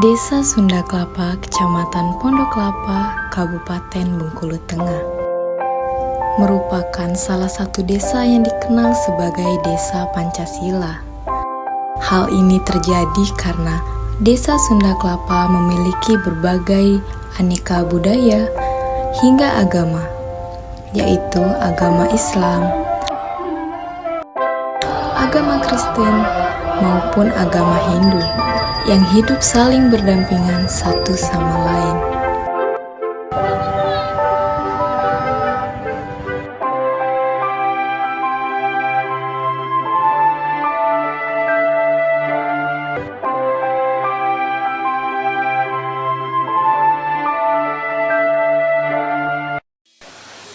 Desa Sunda Kelapa, Kecamatan Pondok Kelapa, Kabupaten Bengkulu Tengah, merupakan salah satu desa yang dikenal sebagai Desa Pancasila. Hal ini terjadi karena Desa Sunda Kelapa memiliki berbagai aneka budaya hingga agama, yaitu agama Islam, agama Kristen, maupun agama Hindu yang hidup saling berdampingan satu sama lain.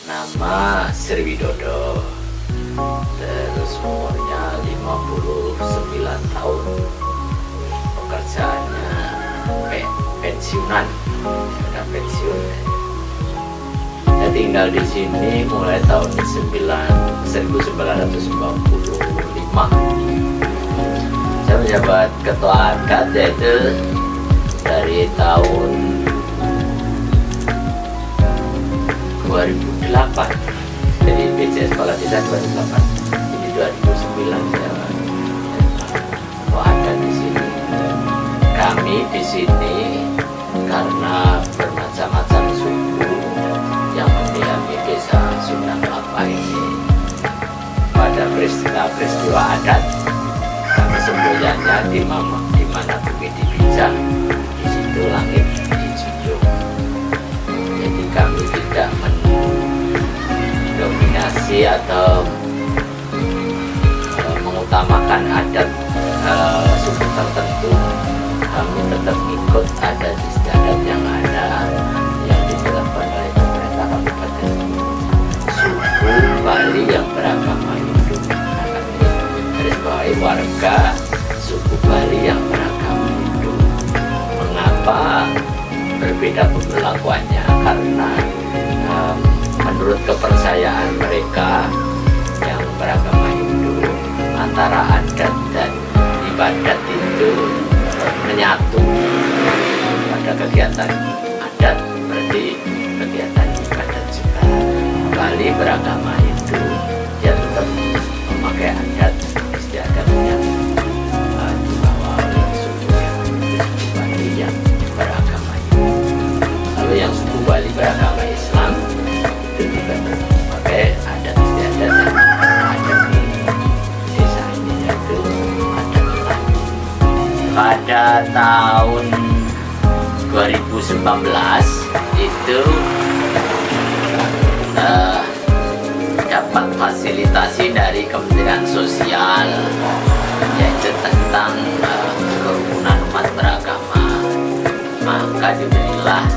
Nama Sri Widodo, terus umurnya 59 tahun, pekerjaannya pensiunan, sudah pensiun. Saya tinggal di sini mulai tahun 1995. Saya menjabat ketua adat yaitu dari tahun 2008. Jadi PJS Kepala Desa 2008. Jadi 2009 saya ada di sini. Kami di sini karena bermacam-macam suku yang mendiami Desa Sunda Kelapa ini. Pada peristiwa adat, kami semboyannya di mana bumi dipijak, di situ langit dijunjung. Jadi kami tidak mendominasi atau mengutamakan adat suku tertentu. Kami tetap ikut adat istiadat yang ada, yang ditetapkan oleh pemerintah kabupaten. Suku Bali yang beragama Hindu, garis bawahi warga suku Bali yang beragama Hindu. Mengapa berbeda perlakuannya? Karena menurut kepercayaan mereka yang beragama Hindu, antara adat dan ibadat itu menyatu. Pada kegiatan adat berarti kegiatan ibadat juga. Bali beragama Hindu, dia tetap memakai adat istiadat yang dibawa oleh sukunya, suku Bali yang beragama Hindu. Lalu yang suku Bali beragama Islam itu juga memakai adat istiadat yang ada di desa ini, yaitu adat Melayu. Pada tahun 2019 itu dapat fasilitasi dari Kementerian Sosial, yaitu tentang kerukunan umat beragama. Maka diberilah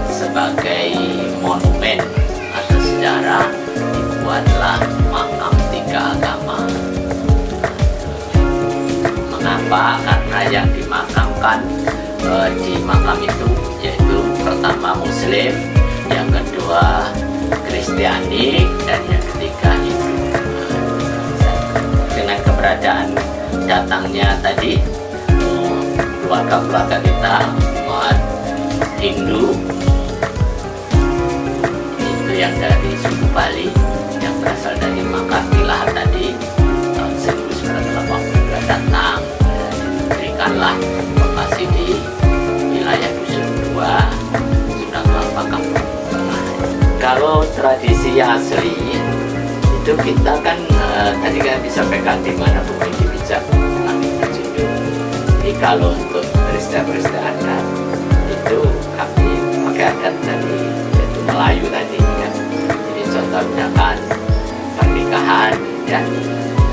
sebagai monumen atau sejarah, dibuatlah makam tiga agama. Mengapa? Karena yang dimakamkan di makam itu yaitu pertama Muslim, yang kedua Kristiani, dan yang ketiga Hindu. Dengan keberadaan datangnya tadi keluarga-keluarga kita umat Hindu itu yang dari suku Bali yang berasal dari Makassar tadi tahun 1982 datang, diberikanlah lokasi di wilayah Dusun 2 Sunda Kelapa Kampung Tengah. Kalau tradisi asli itu kita kan tadi kan disampaikan di mana bumi dipijak langit dijunjung. Jadi kalau untuk peristiwa-peristiwa adat itu kami pakai adat dari yaitu Melayu tadi ya. Jadi contohnya kan pernikahan ya,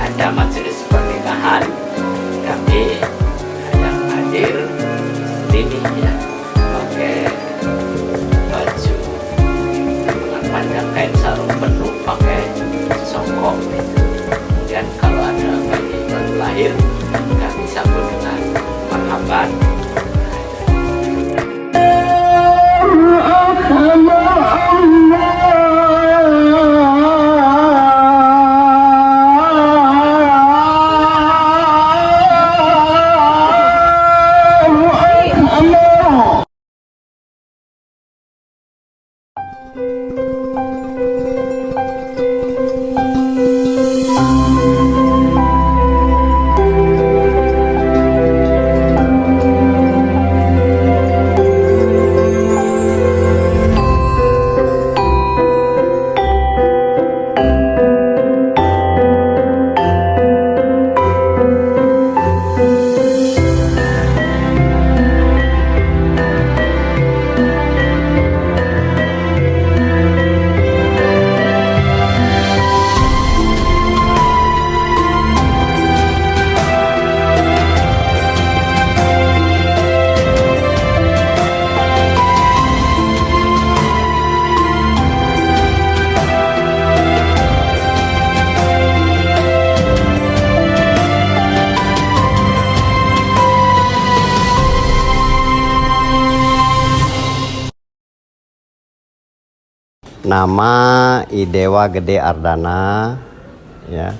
ada majelis pernikahan, kami yang hadir ini ya pakai baju dengan panjang kain sarung penuh, pakai songkok itu. Kemudian kalau ada bayi baru lahir, kami sambut dengan marhaban. Nama Idewa Gede Ardana, ya.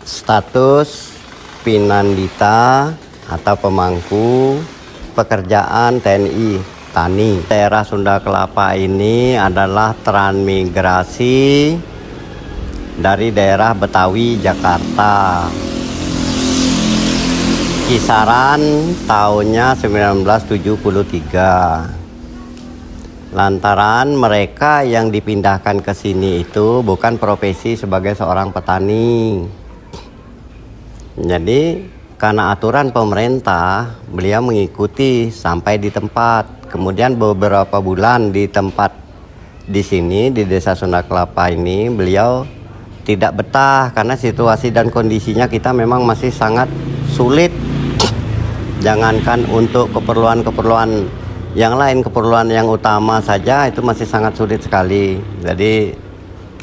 Status Pinandita atau pemangku pekerjaan TNI Tani. Daerah Sunda Kelapa ini adalah transmigrasi dari daerah Betawi, Jakarta. Kisaran tahunnya 1973. Lantaran mereka yang dipindahkan ke sini itu bukan profesi sebagai seorang petani. Jadi karena aturan pemerintah, beliau mengikuti sampai di tempat. Kemudian beberapa bulan di tempat di sini di Desa Sunda Kelapa ini, beliau tidak betah karena situasi dan kondisinya kita memang masih sangat sulit. Jangankan untuk keperluan-keperluan yang lain, keperluan yang utama saja itu masih sangat sulit sekali. Jadi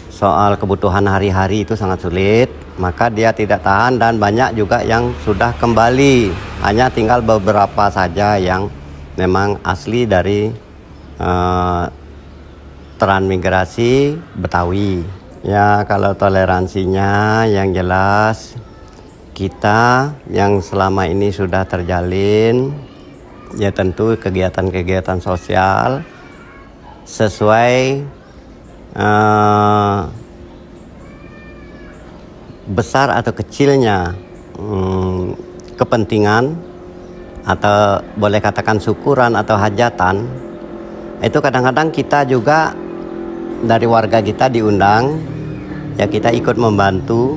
soal kebutuhan hari-hari itu sangat sulit, maka dia tidak tahan dan banyak juga yang sudah kembali. Hanya tinggal beberapa saja yang memang asli dari transmigrasi Betawi. Ya, kalau toleransinya yang jelas kita yang selama ini sudah terjalin, ya tentu kegiatan-kegiatan sosial sesuai besar atau kecilnya kepentingan atau boleh katakan syukuran atau hajatan, itu kadang-kadang kita juga dari warga kita diundang, ya kita ikut membantu.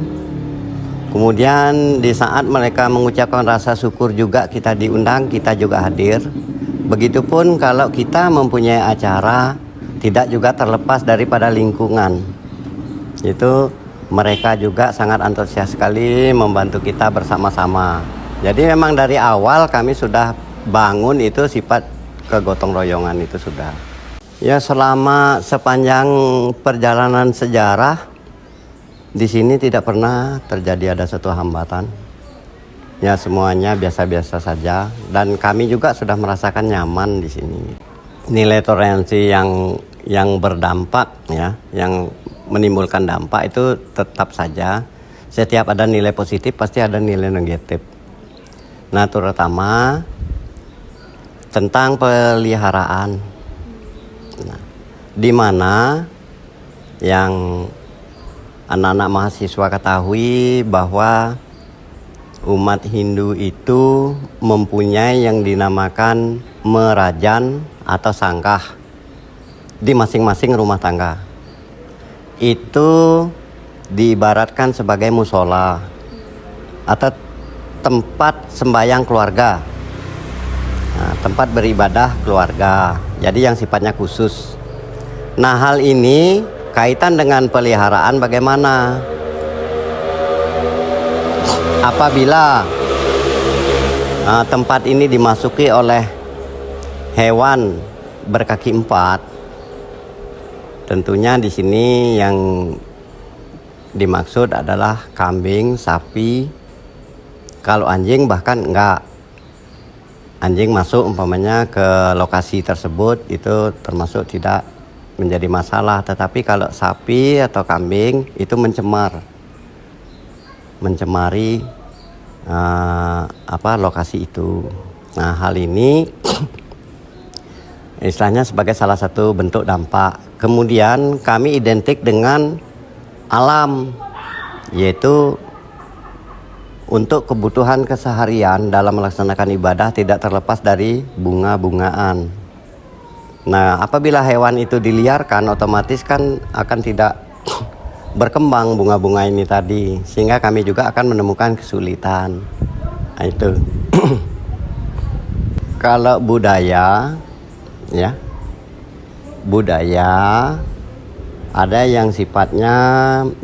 Kemudian di saat mereka mengucapkan rasa syukur juga kita diundang, kita juga hadir. Begitupun kalau kita mempunyai acara, tidak juga terlepas daripada lingkungan. Itu mereka juga sangat antusias sekali membantu kita bersama-sama. Jadi memang dari awal kami sudah bangun itu sifat kegotong royongan itu sudah. Ya, selama sepanjang perjalanan sejarah di sini tidak pernah terjadi ada satu hambatan. Ya, semuanya biasa-biasa saja dan kami juga sudah merasakan nyaman di sini. Nilai toleransi yang berdampak, ya, yang menimbulkan dampak itu tetap saja. Setiap ada nilai positif pasti ada nilai negatif. Nah, terutama tentang peliharaan. Nah, di mana yang anak-anak mahasiswa ketahui bahwa umat Hindu itu mempunyai yang dinamakan merajan atau sangkah di masing-masing rumah tangga. Itu diibaratkan sebagai musola atau tempat sembahyang keluarga, nah, tempat beribadah keluarga. Jadi yang sifatnya khusus. Nah, hal ini kaitan dengan peliharaan bagaimana? Apabila tempat ini dimasuki oleh hewan berkaki 4, tentunya di sini yang dimaksud adalah kambing, sapi. Kalau anjing bahkan enggak. Anjing masuk umpamanya ke lokasi tersebut itu termasuk tidak menjadi masalah, tetapi kalau sapi atau kambing itu mencemari lokasi itu. Nah, hal ini istilahnya sebagai salah satu bentuk dampak. Kemudian kami identik dengan alam, yaitu untuk kebutuhan keseharian dalam melaksanakan ibadah tidak terlepas dari bunga-bungaan. Nah, apabila hewan itu diliarkan, otomatis kan akan tidak berkembang bunga-bunga ini tadi, sehingga kami juga akan menemukan kesulitan. Nah, itu. Kalau budaya, ya, budaya ada yang sifatnya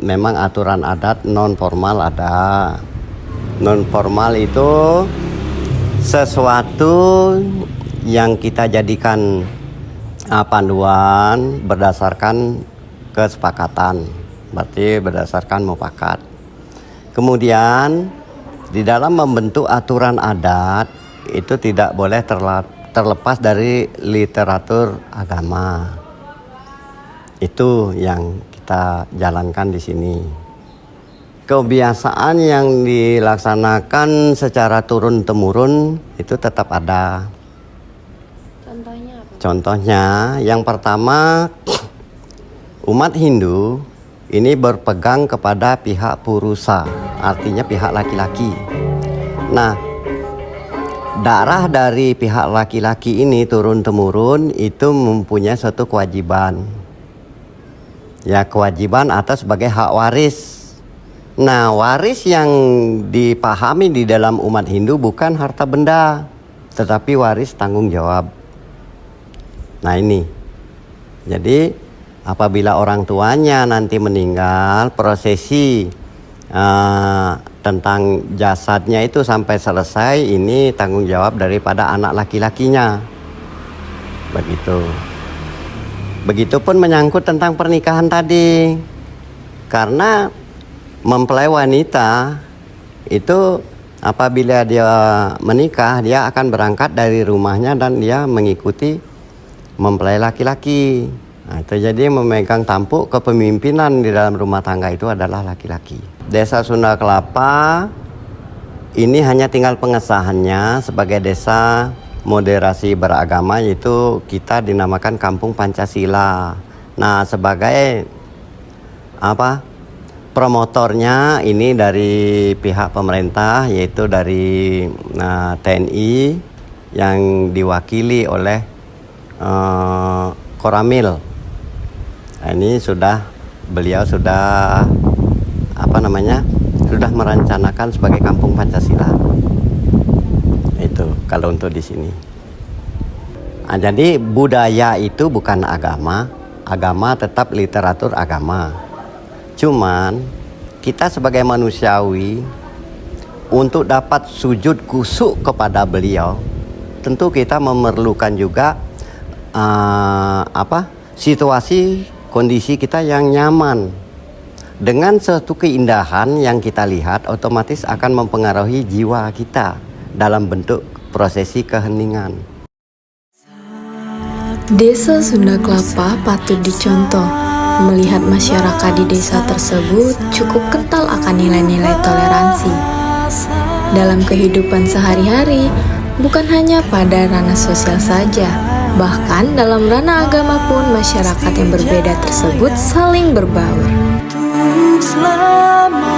memang aturan adat non formal ada. Non formal itu sesuatu yang kita jadikan panduan berdasarkan kesepakatan, berarti berdasarkan mufakat. Kemudian di dalam membentuk aturan adat itu tidak boleh terlepas dari literatur agama. Itu yang kita jalankan di sini. Kebiasaan yang dilaksanakan secara turun-temurun itu tetap ada. Contohnya apa? Contohnya, yang pertama, umat Hindu ini berpegang kepada pihak purusa, artinya pihak laki-laki. Nah, darah dari pihak laki-laki ini turun-temurun itu mempunyai suatu kewajiban. Ya, kewajiban atau sebagai hak waris. Nah, waris yang dipahami di dalam umat Hindu bukan harta benda, tetapi waris tanggung jawab. Nah, ini. Jadi, apabila orang tuanya nanti meninggal, prosesi tentang jasadnya itu sampai selesai, ini tanggung jawab daripada anak laki-lakinya. Begitu. Begitupun menyangkut tentang pernikahan tadi. Karena mempelai wanita itu apabila dia menikah, dia akan berangkat dari rumahnya dan dia mengikuti mempelai laki-laki. Nah, itu jadi memegang tampuk kepemimpinan di dalam rumah tangga itu adalah laki-laki. Desa Sunda Kelapa ini hanya tinggal pengesahannya sebagai desa moderasi beragama, yaitu kita dinamakan Kampung Pancasila. Nah, sebagai promotornya ini dari pihak pemerintah, yaitu dari TNI yang diwakili oleh Koramil. Nah, ini beliau sudah sudah merencanakan sebagai Kampung Pancasila. Itu kalau untuk di sini. Nah, jadi budaya itu bukan agama, agama tetap literatur agama. Cuman kita sebagai manusiawi untuk dapat sujud kusuk kepada beliau, tentu kita memerlukan juga situasi kondisi kita yang nyaman. Dengan suatu keindahan yang kita lihat otomatis akan mempengaruhi jiwa kita dalam bentuk prosesi keheningan. Desa Sunda Kelapa patut dicontoh. Melihat masyarakat di desa tersebut cukup kental akan nilai-nilai toleransi dalam kehidupan sehari-hari, bukan hanya pada ranah sosial saja, bahkan dalam ranah agama pun masyarakat yang berbeda tersebut saling berbaur. Selama-lamanya.